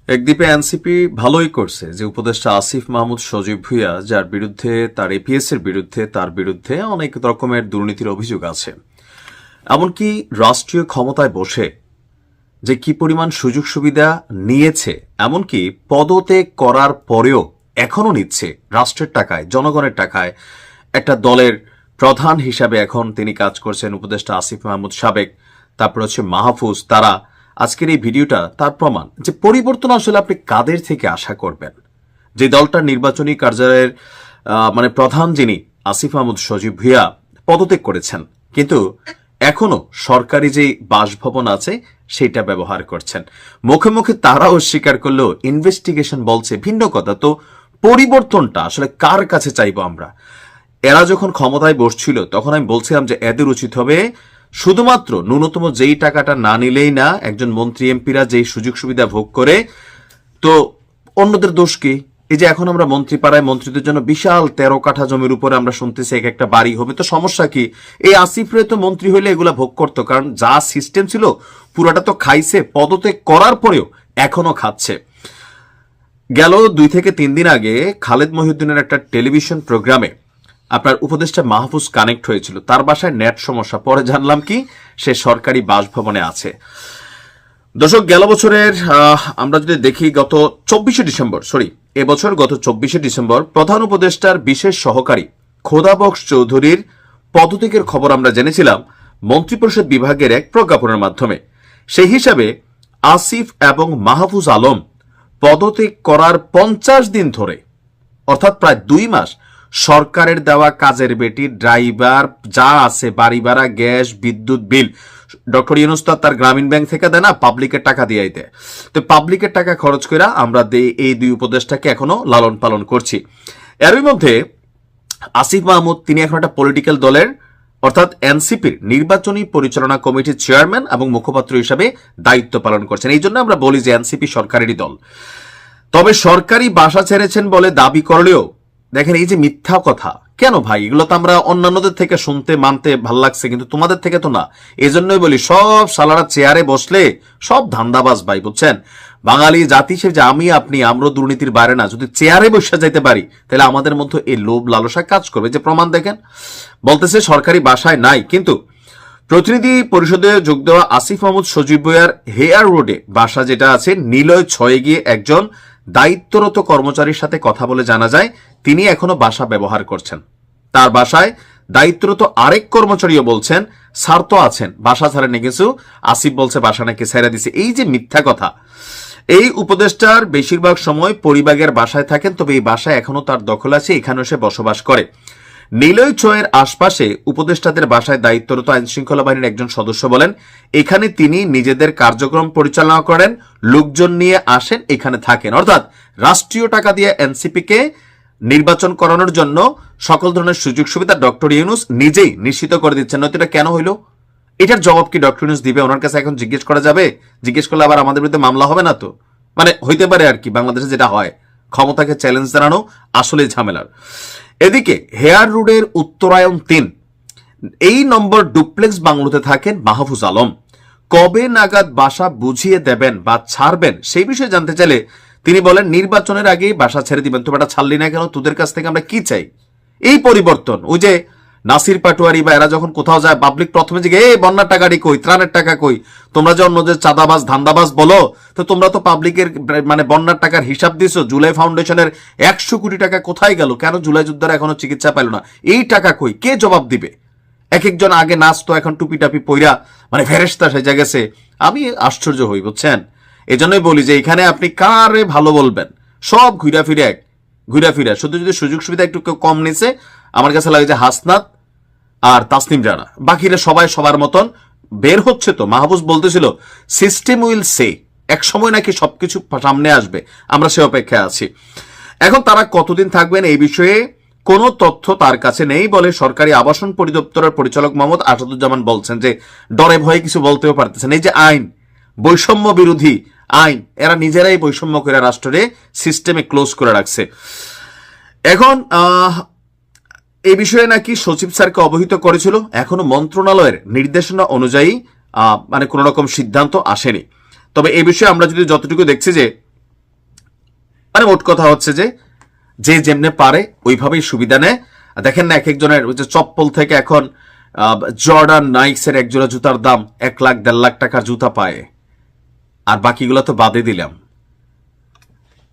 একদ্বীপে NCP ভালোই করছে যে উপদেষ্টা আসিফ মাহমুদ সজীব ভুঁইয়া যার বিরুদ্ধে তার এপিএস এর বিরুদ্ধে তার বিরুদ্ধে অনেক রকমের দুর্নীতির অভিযোগ আছে, এমনকি রাষ্ট্রীয় ক্ষমতায় বসে যে কি পরিমাণ সুযোগ সুবিধা নিয়েছে, এমনকি পদত্যাগ করার পরেও এখনো নিচ্ছে রাষ্ট্রের টাকায়, জনগণের টাকায়। একটা দলের প্রধান হিসাবে এখন তিনি কাজ করছেন উপদেষ্টা আসিফ মাহমুদ সাবেক, তারপর হচ্ছে মাহফুজ। তারা আজকের এই ভিডিওটা তার প্রমাণ যে পরিবর্তন আসলে আপনি কাদের থেকে আশা করবেন। যে দলটার নির্বাচনী কার্যালয়ের প্রধান যিনি আসিফ মাহমুদ সজীব ভুঁইয়া পদত্যাগ করেছেন, কিন্তু এখনো সরকারি যে বাসভবন আছে সেটা ব্যবহার করছেন। মুখে মুখে তারা অস্বীকার করলেও ইনভেস্টিগেশন বলছে ভিন্ন কথা। তো পরিবর্তনটা আসলে কার কাছে চাইবো আমরা? এরা যখন ক্ষমতায় বসছিল তখন আমি বলছিলাম যে এদের উচিত হবে শুধুমাত্র ন্যূনতম যেই টাকাটা না নিলেই না, একজন মন্ত্রী এমপিরা যেই সুযোগ সুবিধা ভোগ করে, তো অন্যদের দোষ কি? এই যে এখন আমরা মন্ত্রী পাড়ায় মন্ত্রীদের জন্য বিশাল 13 কাঠা জমির উপরে আমরা শুনতেছি এক একটা বাড়ি হবে, তো সমস্যা কি? এই আসিফ রে তো মন্ত্রী হইলে এগুলা ভোগ করতো, কারণ যা সিস্টেম ছিল পুরাটা তো খাইছে, পদত্যাগ করার পরেও এখনো খাচ্ছে। গেল 2 থেকে 3 দিন আগে খালেদ মহিউদ্দিনের একটা টেলিভিশন প্রোগ্রামে আপনার উপদেষ্টা মাহফুজ কানেক্ট হয়েছিল। তার বাসায় নেট সমস্যা, পরে জানলাম কি সে সরকারি বাসভবনে আছে। দর্শক, গেল বছরের আমরা যদি দেখি গত 24শে ডিসেম্বর, এবছর গত 24শে ডিসেম্বর প্রধান উপদেষ্টার বিশেষ সহকারী খোদাবক্স চৌধুরীর পদত্যাগের খবর আমরা জেনেছিলাম মন্ত্রিপরিষদ বিভাগের এক প্রজ্ঞাপনের মাধ্যমে। সেই হিসাবে আসিফ এবং মাহফুজ আলম পদত্যাগ করার 50 দিন ধরে, অর্থাৎ প্রায় 2 মাস সরকারের দেওয়া কাজের বেটি, ড্রাইভার, যা আছে বাড়ি ভাড়া, গ্যাস, বিদ্যুৎ বিল, ডক্টর ইউনূস তার গ্রামীণ ব্যাংক থেকে দেয় না, পাবলিকের টাকা দিয়ে দেয়। তো পাবলিকের টাকা খরচ করে আমরা এই 2 উপদেষ্টাকে এখনো লালন পালন করছি। এরই মধ্যে আসিফ মাহমুদ তিনি এখন একটা পলিটিক্যাল দলের অর্থাৎ এনসিপির নির্বাচনী পরিচালনা কমিটির চেয়ারম্যান এবং মুখপাত্র হিসাবে দায়িত্ব পালন করছেন। এই জন্য আমরা বলি যে এনসিপি সরকারেরই দল। তবে সরকারি বাসা ছেড়েছেন বলে দাবি করলেও দেখেন এই যে মিথ্যা কথা, কেন ভাই? এগুলো তো আমরা অন্যান্যদের থেকে শুনতে মানতে ভাল লাগছে, কিন্তু তোমাদের থেকে তো না। এই জন্যই বলি সব সালারা চেয়ারে বসলে সব ধান্দাবাজ ভাই, বুঝছেন? বাঙালি জাতি সে যে আমি আপনি আমরা দুর্নীতির বাইরে না, যদি চেয়ারে বসে যাইতে পারি তাহলে আমাদের মধ্যে এই লোভ লালসা কাজ করবে। যে প্রমাণ দেখেন, বলতেছে সরকারি বাসায় নাই, কিন্তু প্রতিনিধি পরিষদে যোগ দেওয়া আসিফ মাহমুদ সজীব ভুঁইয়ার হেয়ার রোডে বাসা যেটা আছে, নিলয় 6 গিয়ে একজন দায়িত্বরত কর্মচারীর সাথে কথা বলে জানা যায় তিনি এখনো বাসা ব্যবহার করছেন। তার বাসায় দায়িত্বরত আরেক কর্মচারীও বলছেন স্যার তো আছেন, বাসা ছাড়েনি কিছু। আসিফ বলছে বাসা নাকি ছেড়ে দিছে। এই যে মিথ্যা কথা। এই উপদেষ্টার বেশিরভাগ সময় পরিবাগের বাসায় থাকেন, তবে এই বাসায় এখনো তার দখল আছে, এখানেও সে বসবাস করে। নিলয় 6 আশপাশে উপদেষ্টাদের বাসায় দায়িত্বরত আইন শৃঙ্খলা বাহিনীর একজন সদস্য বলেন এখানে তিনি নিজেদের কার্যক্রম পরিচালনা করেন, লোকজন নিয়ে আসেন, এখানে থাকেন। অর্থাৎ রাষ্ট্রীয় টাকা দিয়ে এনসিপি কে নির্বাচন করানোর জন্য সকল ধরনের সুযোগ সুবিধা ডক্টর ইউনূস নিজেই নিশ্চিত করে দিচ্ছেন। নয়তো এটা কেন হইল? এটার জবাব কি ডক্টর ইউনূস দিবে? ওনার কাছে এখন জিজ্ঞেস করা যাবে? জিজ্ঞেস করলে আবার আমাদের বিরুদ্ধে মামলা হবে না তো? হইতে পারে আর কি। বাংলাদেশে যেটা হয়, ক্ষমতাকে চ্যালেঞ্জ জানানো আসলে ঝামেলার। এদিকে হেয়ার রোডের উত্তরায়ণ 3 এই নম্বর ডুপ্লেক্স বাংলোতে থাকেন মাহফুজ আলম। কবে নাগাদ বাসা বুঝিয়ে দেবেন বা ছাড়বেন সেই বিষয়ে জানতে চাইলে তিনি বলেন নির্বাচনের আগেই বাসা ছেড়ে দিবেন। তো এটা ছাড়লি না কেন? তোদের কাছ থেকে আমরা কি চাই? এই পরিবর্তন। ওই যে নাসির পাটোয়ারি বা এরা যখন কোথাও যায়, পাবলিক প্রথমে জিজ্ঞে এই বন্যার টাকাটি কই, ত্রাণের টাকা কই? তোমরা যে অন্যদের চাঁদাবাজ ধান্দাবাজ বলো, তো তোমরা তো পাবলিকের বন্যার টাকার হিসাব দিছো। জুলাই ফাউন্ডেশনের 100 কোটি টাকা কোথায় গেল? কেন জুলাই যোদ্ধারা এখনো চিকিৎসা পেল না? এই টাকা কই? কে জবাব দিবে? এক একজন আগে নাচতো, এখন টুপি টাপি পইরা ফেরেশতা সেজে গেছে। আমি আশ্চর্য হই, বুঝছেন? এই জন্যই বলি যে এখানে আপনি কারে ভালো বলবেন? সব ঘুরা ফিরা শুধু যদি সুযোগ সুবিধা একটু কম নিছে, আমার কাছে লাগে যে হাসনাত আর তাসনিম জানা, বাকিরা সবাই সবার মতন বের হচ্ছে। তো মাহফুজ বলতেছিল সিস্টেম উইল সে, এক সময় নাকি সবকিছু সামনে আসবে, আমরা সে অপেক্ষায় আছি। এখন তারা কতদিন থাকবেন এই বিষয়ে কোনো তথ্য তার কাছে নেই বলে সরকারি আবাসন পরিদপ্তরের পরিচালক মোহাম্মদ আসাদুজ্জামান বলছেন যে ডরে ভয়ে কিছু বলতেও পারতেছেন। এই যে আইন, বৈষম্য বিরোধী আইন, এরা নিজেরাই বৈষম্য করে রাষ্ট্রে সিস্টেমে ক্লোজ করে রাখছে। এখন এই বিষয়ে নাকি সচিব স্যারকে অবহিত করেছিল, এখনো মন্ত্রণালয়ের নির্দেশনা অনুযায়ী কোন রকম সিদ্ধান্ত আসেনি। তবে এই বিষয়ে আমরা যদি যতটুকু দেখছি যে মানে মোট কথা হচ্ছে যে যে যেমনে পারে ওইভাবেই সুবিধা নেয়। দেখেন না, এক একজনের ওই যে চপ্পল থেকে এখন জর্ডান নাইক্সের একজোড়া জুতার দাম 1 লাখ 1.5 লাখ টাকার জুতা পায়, আর বাকিগুলো তো বাদে দিলাম।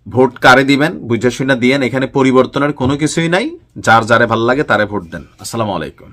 ভোট কারে দিবেন বুঝে শুনে দিয়েন, এখানে পরিবর্তনের কোনো কিছুই নাই। যার যারে ভাল লাগে তারে ভোট দেন। আসসালামু আলাইকুম।